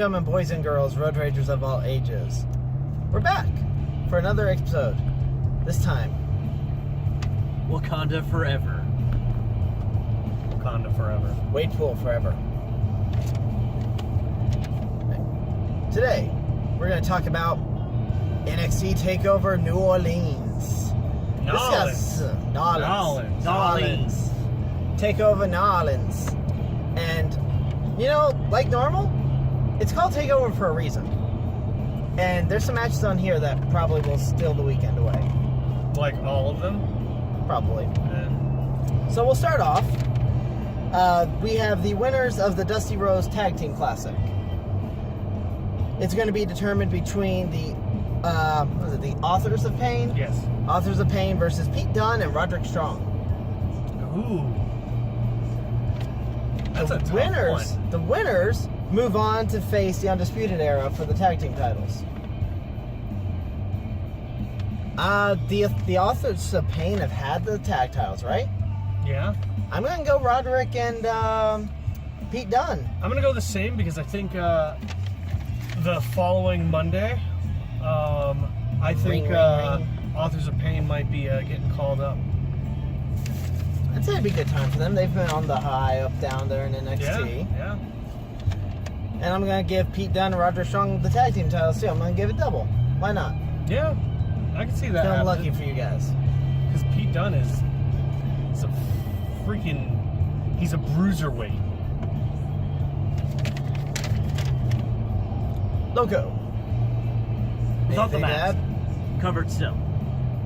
and gentlemen, boys and girls, road ragers of all ages, we're back for another episode. This time, Wakanda forever. Wakanda forever. Wade Pool forever. Today, we're going to talk about NXT Takeover New Orleans. Nolans. Nolans. Takeover New Orleans. And, you know, like normal, it's called Takeover for a reason. And there's some matches on here that probably will steal the weekend away. Like all of them? Probably. Yeah. So we'll start off. We have the winners of the Dusty Rose Tag Team Classic. It's going to be determined between the the Authors of Pain? Yes. Authors of Pain versus Pete Dunne and Roderick Strong. Ooh. That's a tough one. The winners move on to face the Undisputed Era for the tag team titles. The Authors of Pain have had the tag titles, right? Yeah. I'm going to go Roderick and Pete Dunne. I'm going to go the same because I think the following Monday, I think Ring. Authors of Pain might be getting called up. I'd say it'd be a good time for them. They've been on the high, up, down there in NXT. Yeah. And I'm going to give Pete Dunne and Roderick Strong the tag team titles, too. I'm going to give it double. Why not? Yeah. I can see that. Feeling lucky for you guys. Because Pete Dunne is a freaking... He's a bruiserweight. Loco. Without the Anything to mask. add? Covered still.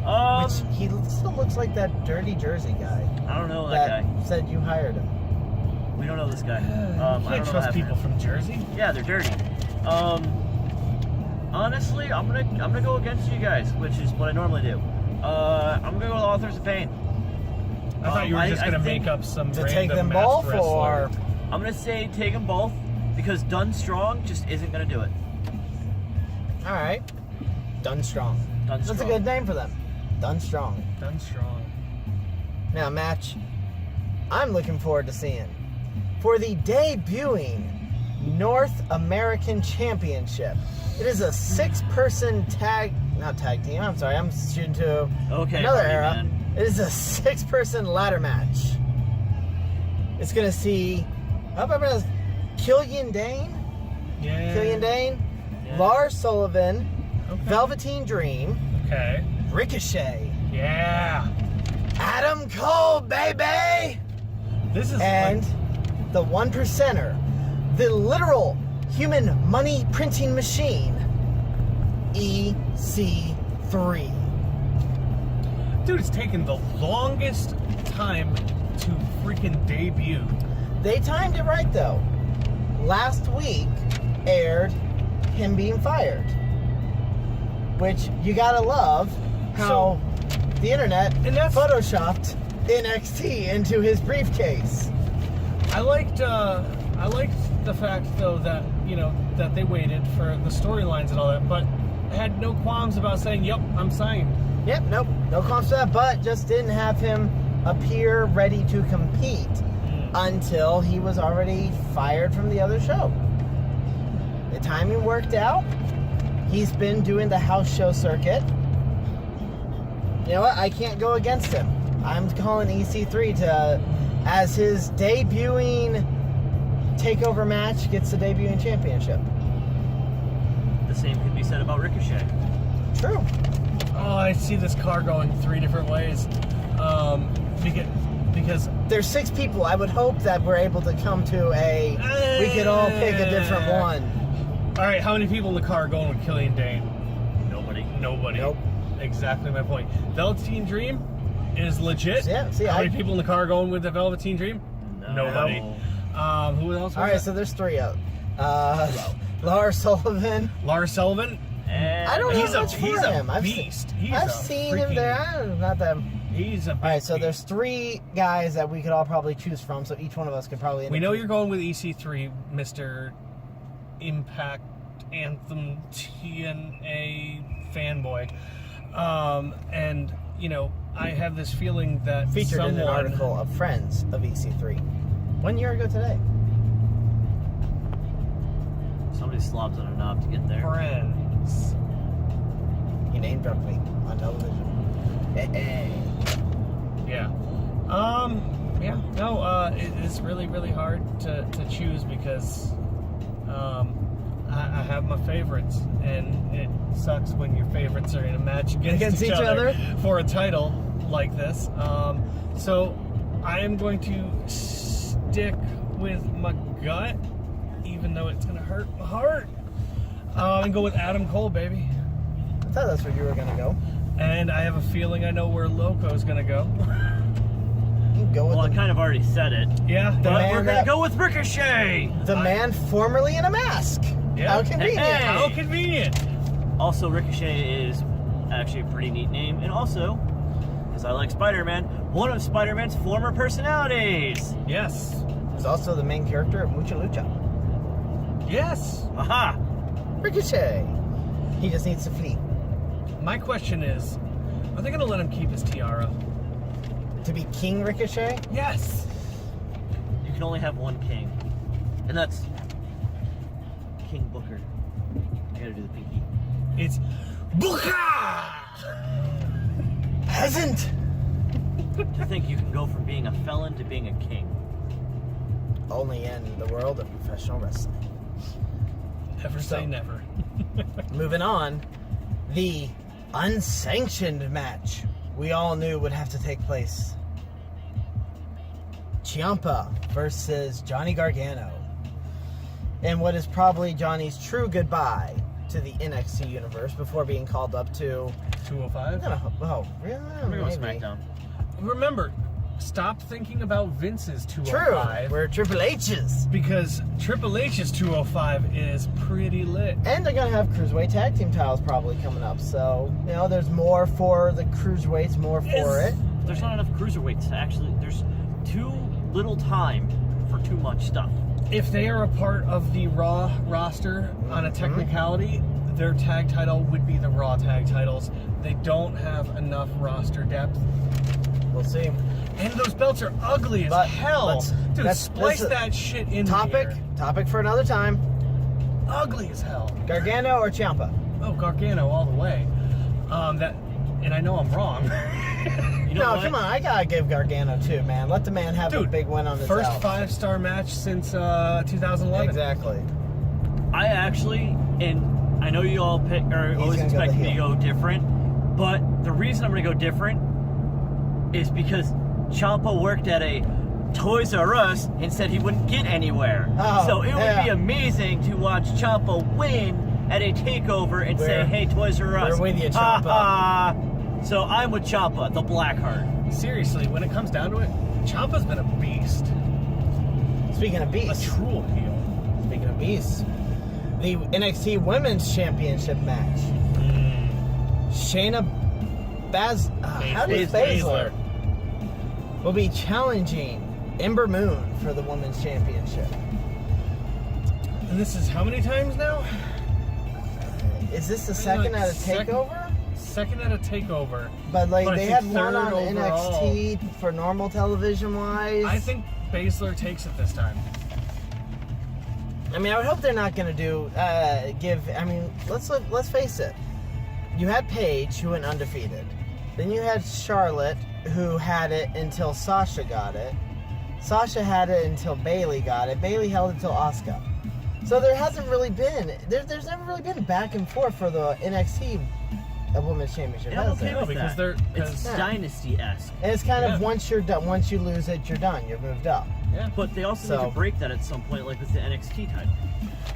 Which he still looks like that dirty Jersey guy. I don't know that guy. Said you hired him. We don't know this guy. You I can't don't know trust half people of him. from Jersey. Yeah, they're dirty. Honestly, I'm gonna go against you guys, which is what I normally do. I'm gonna go with Authors of Pain. I thought you were just I going to think make up some To random take them masked both, wrestler. or... I'm gonna say take them both because Dunne Strong just isn't gonna do it. Alright. Dunne Strong. Dunne That's Strong. a good name for them. Dunne Strong. Done strong. Now, a match I'm looking forward to seeing. For the debuting North American Championship. It is a 6-person not tag team, I'm sorry, I'm shooting to Okay, another Hardy, era. man. It is a 6-person ladder match. It's going to see, I hope everyone knows, Killian Dane, Yeah. Lars Sullivan, Okay. Velveteen Dream, Okay. Ricochet, Yeah. Adam Cole, baby! This is And the 1%er, the literal human money printing machine, EC3. dude, it's taken the longest time to freaking debut. They timed it right though. Last week aired him being fired, which you gotta love how the internet and that's- photoshopped NXT into his briefcase. I liked the fact though that that they waited for the storylines and all that, but had no qualms about saying, "Yep, I'm signed." Yep, nope, no comps to that, but just didn't have him appear ready to compete until he was already fired from the other show. The timing worked out. He's been doing the house show circuit. You know what? I can't go against him. I'm calling EC3 as his debuting takeover match gets the debuting championship. The same could be said about Ricochet. True. Oh, I see this car going 3 different ways. Because There's 6 people. I would hope that we're able to come to we could all pick a different one. all right, how many people in the car are going with Killian Dane? Nobody. Nope. Exactly my point. Velveteen Dream is legit. Yeah, see, how many people in the car are going with the Velveteen Dream? No. Nobody. Who else? All right, so there's 3 out. Lars Sullivan. Lars Sullivan. I don't know much for he's him. a beast. I've seen him there. Not that. He's a big All right, so beast. there's 3 guys that we could all probably choose from. So each one of us could probably. We know you're going with EC3, Mr. Impact Anthem TNA fanboy. And, I have this feeling that featured in an article of Friends of EC3 1 year ago today. Somebody slobs on a knob to get there. Friends. He name dropped me on television. Yeah. Yeah. No. It is really, really hard to choose because I have my favorites, and it sucks when your favorites are in a match against each other for a title like this. So I am going to stick with my gut, even though it's gonna hurt my heart. And go with Adam Cole, baby. I thought that's where you were gonna go. And I have a feeling I know where Loco's gonna go. You can go with Well, I kind of already said it. Yeah. The But man we're gonna that- go with Ricochet. the man formerly in a mask. Yeah. How convenient. Hey. How convenient. Also, Ricochet is actually a pretty neat name, and also, because I like Spider-Man, one of Spider-Man's former personalities. Yes. He's also the main character of Lucha Lucha. Yes. Aha! Ricochet. He just needs to flee. My question is, are they going to let him keep his tiara? To be King Ricochet? Yes. You can only have one king, and that's King Booker. I gotta do the pinky. It's Booker! Peasant! To think you can go from being a felon to being a king. Only in the world of professional wrestling. Never say never. Moving on, the unsanctioned match we all knew would have to take place. Ciampa versus Johnny Gargano. And what is probably Johnny's true goodbye to the NXT universe before being called up to... 205? Oh, really? I'm gonna go Maybe. SmackDown. Remember, stop thinking about Vince's True, 205. we're Triple H's. Because Triple H's 205 is pretty lit. And they're going to have Cruiserweight Tag Team titles probably coming up. So, you know, there's more for the Cruiserweights, more for it. There's not enough cruiserweights to actually. There's too little time for too much stuff. If they are a part of the Raw roster on a technicality, their tag title would be the Raw tag titles. They don't have enough roster depth. We'll see. And those belts are ugly as But hell. let's- Dude, that's- splice that's a that shit in Topic for another time. Ugly as hell. Gargano or Ciampa? Oh, Gargano all the way. And I know I'm wrong. You know No, what? come on. I got to give Gargano too, man. Let the man have a Dude, big win on his First out. 5-star match since 2011. Exactly. I actually, and I know you all pick or He's always gonna go expect the me to heel. go different, but the reason I'm going to go different is because Ciampa worked at a Toys R Us and said he wouldn't get anywhere. Oh, So it would yeah. be amazing to watch Ciampa win at a takeover and say, "Hey, Toys R Us, we're with you, ha, Ciampa." ha." So I'm with Ciampa, the Blackheart. Seriously, when it comes down to it, Ciampa's been a beast. Speaking of A beasts. true heel. Speaking of beasts. The NXT Women's Championship match. Shayna Baszler will be challenging Ember Moon for the Women's Championship. And this is how many times now? Is this the I think second like at a second- takeover? Second at a takeover. But like But I they think had one on third overall. NXT for normal television wise. I think Baszler takes it this time. I mean, I would hope they're not going to do give. I mean, let's face it. You had Paige who went undefeated. Then you had Charlotte who had it until Sasha got it. Sasha had it until Bayley got it. Bayley held it until Asuka. So there hasn't really been. There's never really been back and forth for the NXT Women's Championship. Yeah, I'm has okay there? No, with because that. they're- It's 'cause- Yeah. Dynasty-esque. And it's kind of Yeah. once you're done. Once you lose it, you're done. You're moved up. Yeah. But they also need So- to break that at some point, like with the NXT title.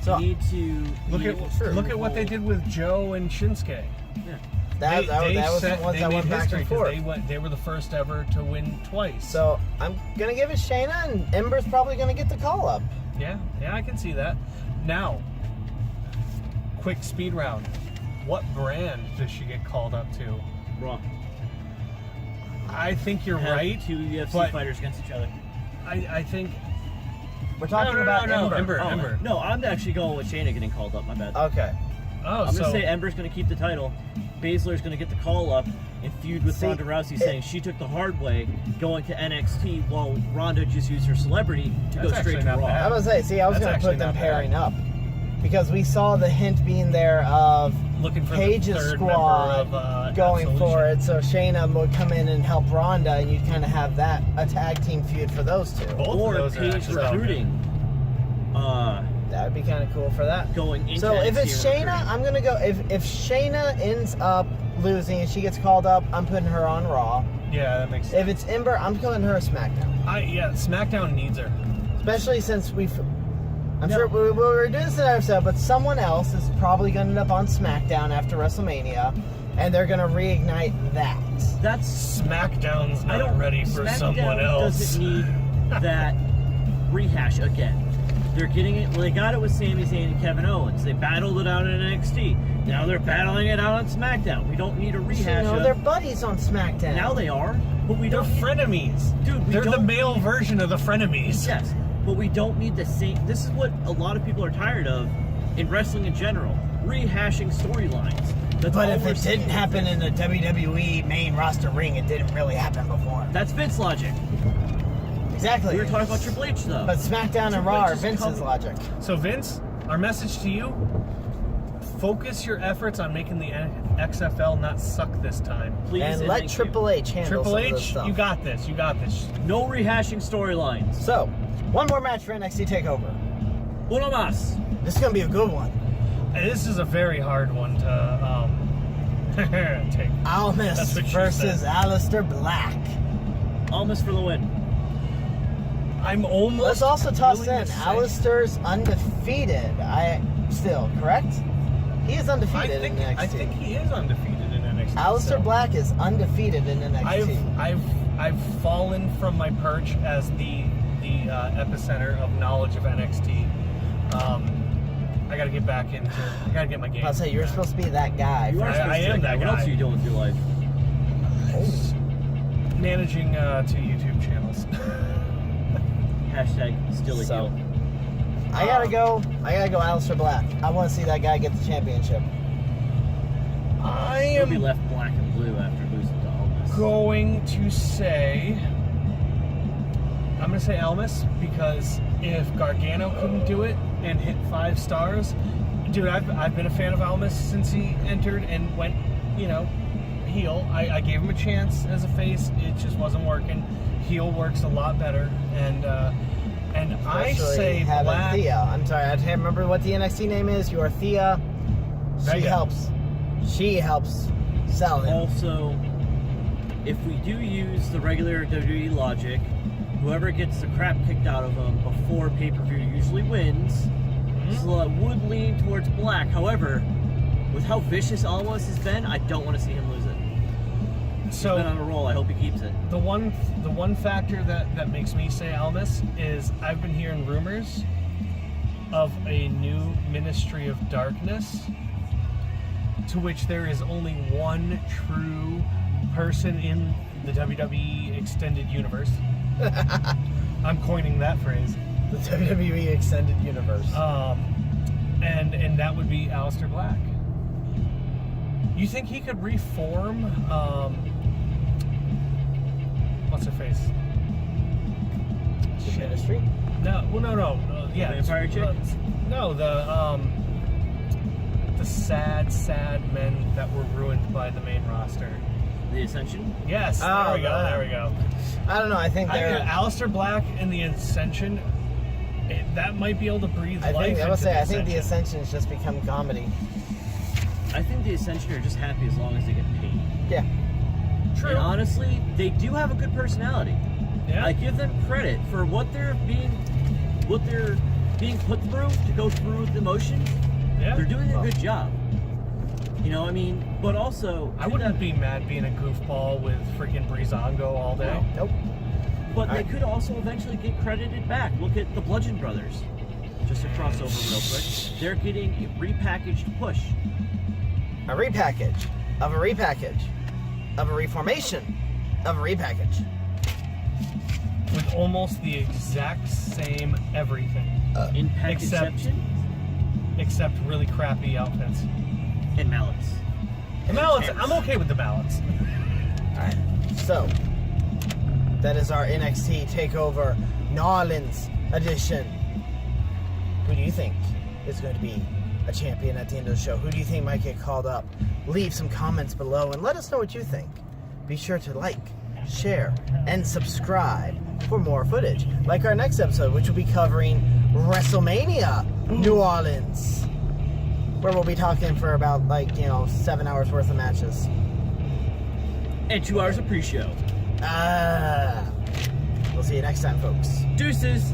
So You need to Look be at able to look at what they hold- did with Joe and Shinsuke. Yeah. that was the ones that made went back history and 'cause forth. They were the first ever to win twice. So I'm gonna give it Shayna, and Ember's probably gonna get the call up. yeah, I can see that. Now, quick speed round. What brand does she get called up to? Raw. I think you're Have right. two UFC but fighters against each other. I think We're talking about Ember. Ember. No, I'm actually going with Shayna getting called up. My bad. Okay. Oh, I'm so gonna say Ember's gonna keep the title. Baszler's gonna get the call up and feud with See, Ronda Rousey, it- saying she took the hard way going to NXT while Ronda just used her celebrity to That's go straight actually to not Raw. bad. I was gonna say, I was That's gonna actually put them not bad. pairing up. because we saw the hint being there of Looking for Paige's the third squad member of going Absolution. for it. So Shayna would come in and help Ronda, and you'd kind of have that a tag team feud for those two. Both Or of those are Paige actually recruiting. That would be kind of cool for that. Going into So if NXT it's recruiting. Shayna, I'm gonna go. If Shayna ends up losing and she gets called up, I'm putting her on Raw. Yeah, that makes sense. If it's Ember, I'm putting her SmackDown. SmackDown needs her. Especially since I'm sure we were doing this in our episode, but someone else is probably going to end up on SmackDown after WrestleMania, and they're going to reignite that. That's SmackDown's not ready for SmackDown someone else. Doesn't need that rehash again. They're getting it. Well, they got it with Sami Zayn and Kevin Owens. They battled it out in NXT. Now they're battling it out on SmackDown. We don't need a rehash. They're buddies on SmackDown. Now they are, but we They're don't. frenemies. Dude, they're the male version of the frenemies. Yes, but we don't need the same. This is what a lot of people are tired of in wrestling in general: rehashing storylines. That's But all if we're it seeing. didn't happen in the WWE main roster ring, it didn't really happen before. That's Vince logic. Exactly. We were talking about Triple H though. But SmackDown and Triple Raw H are is Vince's coming. logic. So Vince, our message to you: focus your efforts on making the XFL not suck this time. Please And let thank you. Triple H handle Triple some of this H, stuff. you got this. You got this. No rehashing storylines. So, one more match for NXT TakeOver. Uno más. This is going to be a good one. And this is a very hard one to take. Almas That's what she versus said. Aleister Black. Almost for the win. I'm almost. Let's also toss willing in to say- Aleister's undefeated. Correct? He is undefeated in NXT. I think he is undefeated in NXT. Aleister still. Black is undefeated in NXT. I've fallen from my perch as the epicenter of knowledge of NXT. I gotta get back into. I gotta get my game. I'll say you're supposed to be that guy. You are I supposed to am be that What guy. else are you doing with your life? Managing 2 YouTube channels. Hashtag still a So, heel. I gotta go Aleister Black. I want to see that guy get the championship. I He'll be am left black and blue after losing to Almas. going to say. I'm gonna say Almas because if Gargano couldn't do it and hit 5 stars, dude, I've been a fan of Almas since he entered and went, heel. I gave him a chance as a face. It just wasn't working. Heel works a lot better, and I Especially say having Black. Thea. I'm sorry, I can't remember what the NXT name is. You are Thea. She Vega. helps. She helps sell him. Also, if we do use the regular WWE logic, whoever gets the crap kicked out of them before pay-per-view usually wins. So it would lean towards Black. However, with how vicious Almas has been, I don't want to see him lose it. He's So been on a roll. I hope he keeps it. the one factor that makes me say Almas is I've been hearing rumors of a new Ministry of Darkness, to which there is only one true person in the WWE Extended Universe. I'm coining that phrase. The WWE Extended Universe. And that would be Aleister Black. You think he could reform? What's her face? The Ministry? No, well, no. Yeah, Vampire chick? No, the sad men that were ruined by the main roster. The Ascension? Yes, Oh, there we go. that. There we go. I don't know. I think they're. Aleister Black and the Ascension, that might be able to breathe life I into will say. the I think the Ascension. Ascension has just become comedy. I think the Ascension are just happy as long as they get paid. Yeah. True. And honestly, they do have a good personality. Yeah. I give them credit for what they're being put through to go through the emotions. Yeah. They're doing a good job. But also I wouldn't be mad being a goofball with freaking Breezango all day. Nope. But they Alright. could also eventually get credited back. Look at the Bludgeon Brothers. Just a crossover real quick. They're getting a repackaged push. A repackage of a repackage of a reformation of a repackage. With almost the exact same everything, Impact Except- Inception except really crappy outfits. and Mallets. The mallets, I'm okay with the mallets. Alright. So, that is our NXT TakeOver New Orleans edition. Who do you think is going to be a champion at the end of the show? Who do you think might get called up? Leave some comments below and let us know what you think. Be sure to like, share, and subscribe for more footage. Like our next episode, which will be covering WrestleMania New Orleans, where we'll be talking for about 7 hours worth of matches. And 2 hours of pre-show. We'll see you next time, folks. Deuces.